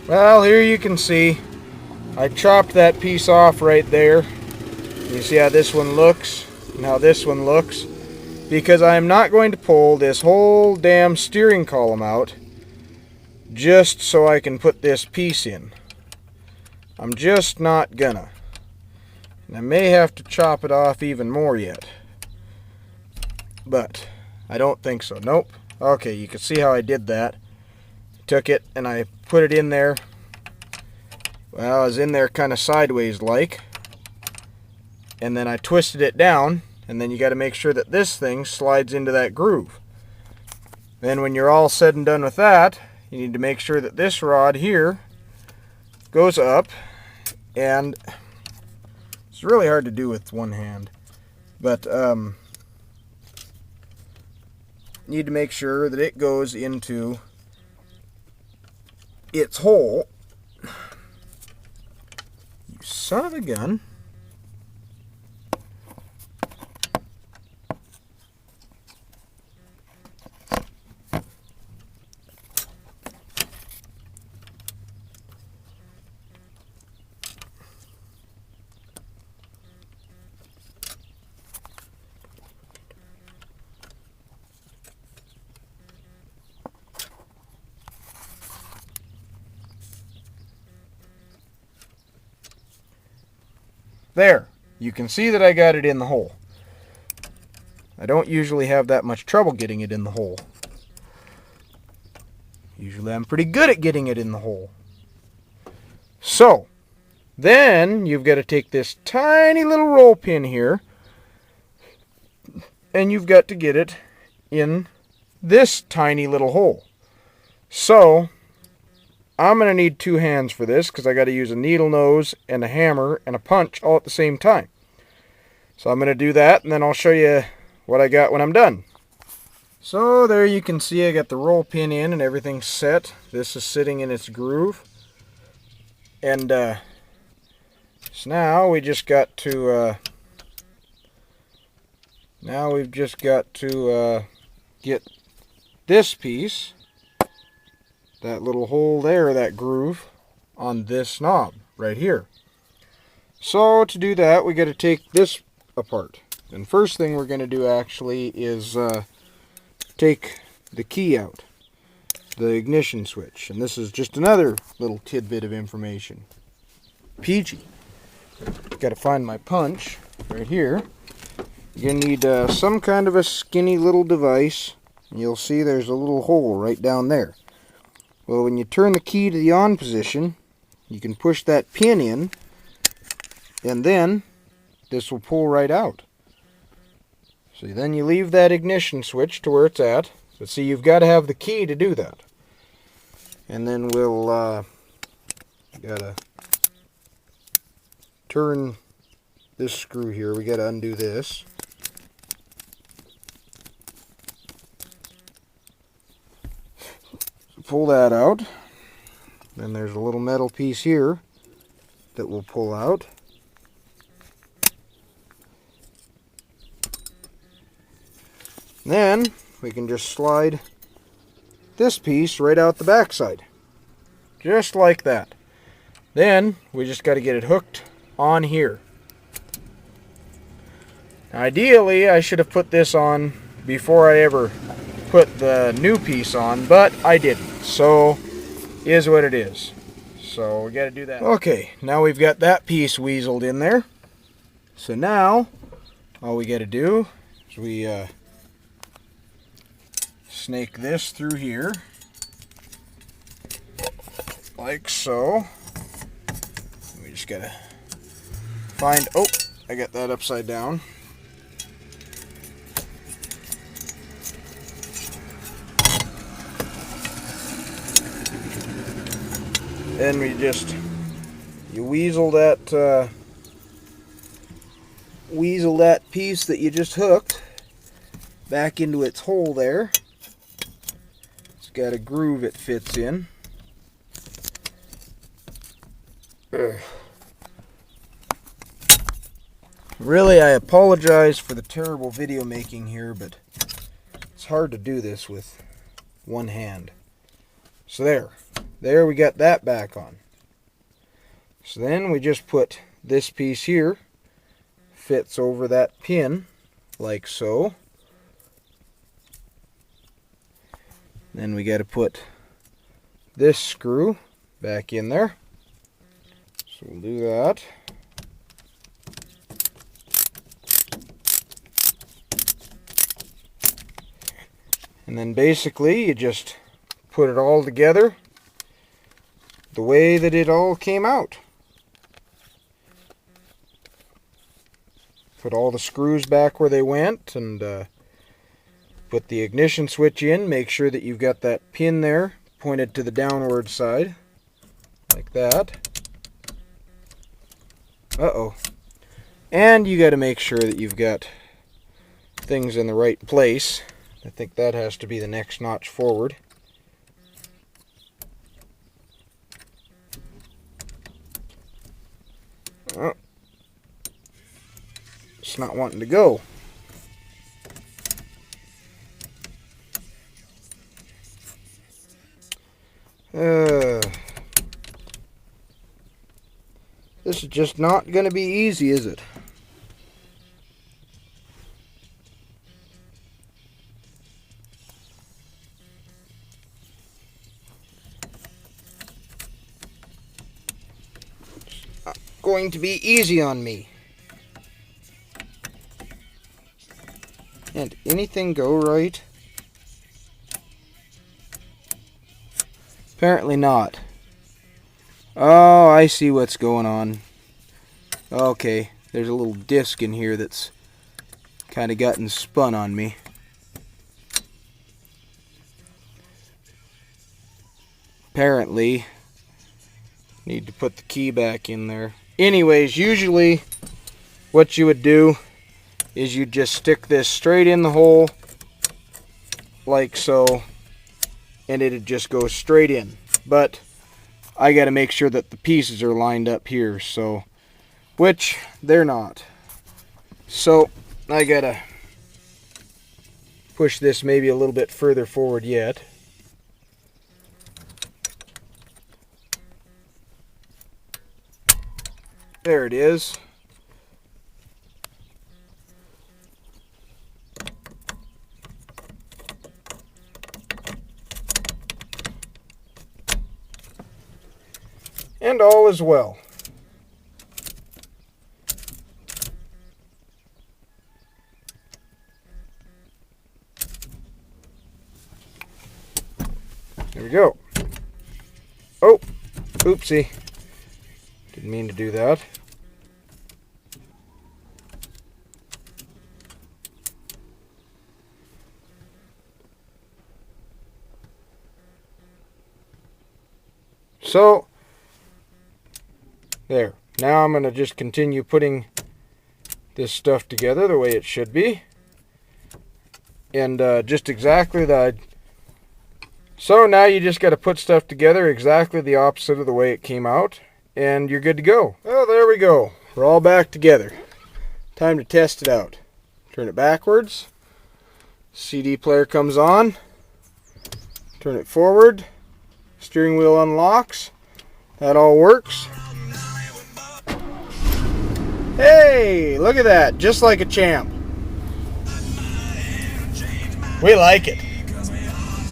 Well, here you can see I chopped that piece off right there. You see how this one looks and how this one looks, because I am not going to pull this whole damn steering column out just so I can put this piece in. I'm just not gonna. And I may have to chop it off even more yet, but I don't think so. Nope. Okay, you can see how I did that. Took it and I put it in there. Well, I was in there kind of sideways like, and then I twisted it down, and then you got to make sure that this thing slides into that groove. Then when you're all said and done with that, you need to make sure that this rod here goes up, and it's really hard to do with one hand, but need to make sure that it goes into its hole. You son of a gun. There, you can see that I got it in the hole. I don't usually have that much trouble getting it in the hole. Usually I'm pretty good at getting it in the hole. So, then you've got to take this tiny little roll pin here, and you've got to get it in this tiny little hole. So, I'm going to need two hands for this because I got to use a needle nose and a hammer and a punch all at the same time. So I'm going to do that, and then I'll show you what I got when I'm done. So there you can see I got the roll pin in and everything's set. This is sitting in its groove. And so now we just got to get this piece, that little hole there, that groove, on this knob right here. So to do that, we got to take this apart. And first thing we're going to do actually is take the key out, the ignition switch. And this is just another little tidbit of information. PG. Got to find my punch right here. You're going to need some kind of a skinny little device. And you'll see there's a little hole right down there. Well, when you turn the key to the on position, you can push that pin in, and then this will pull right out. So then you leave that ignition switch to where it's at. But see, you've got to have the key to do that. And then we'll gotta turn this screw here. We gotta undo this. Pull that out. Then there's a little metal piece here that we'll pull out. Then we can just slide this piece right out the backside. Just like that. Then we just got to get it hooked on here. Ideally, I should have put this on before I ever put the new piece on, but I didn't. So, is what it is. So, we got to do that. Okay, now we've got that piece weaseled in there. So now, all we got to do is we snake this through here. Like so. We just got to find... Oh, I got that upside down. Then you weasel that piece that you just hooked back into its hole there. It's got a groove it fits in. Really, I apologize for the terrible video making here, but it's hard to do this with one hand. So there we got that back on. So then we just put this piece here, fits over that pin like so. Then we got to put this screw back in there. So we'll do that. And then basically you just put it all together the way that it all came out. Put all the screws back where they went, and put the ignition switch in. Make sure that you've got that pin there pointed to the downward side, like that. Uh-oh. And you got to make sure that you've got things in the right place. I think that has to be the next notch forward. Oh. It's not wanting to go. This is just not going to be easy, is it? It's not going to be easy on me. Can't anything go right? Apparently not. Oh, I see what's going on. Okay, there's a little disc in here that's kind of gotten spun on me. Apparently, need to put the key back in there. Anyways, usually what you would do is you just stick this straight in the hole like so, and it'd just go straight in. But I got to make sure that the pieces are lined up here, so which they're not. So I got to push this maybe a little bit further forward yet. There it is. And all is well. There we go. Oh, oopsie. Didn't mean to do that. So, there. Now I'm going to just continue putting this stuff together the way it should be. And just exactly that. So now you just got to put stuff together exactly the opposite of the way it came out. And you're good to go. Well, there we go. We're all back together. Time to test it out. Turn it backwards. CD player comes on. Turn it forward. Steering wheel unlocks. That all works. Hey, look at that. Just like a champ. We like it.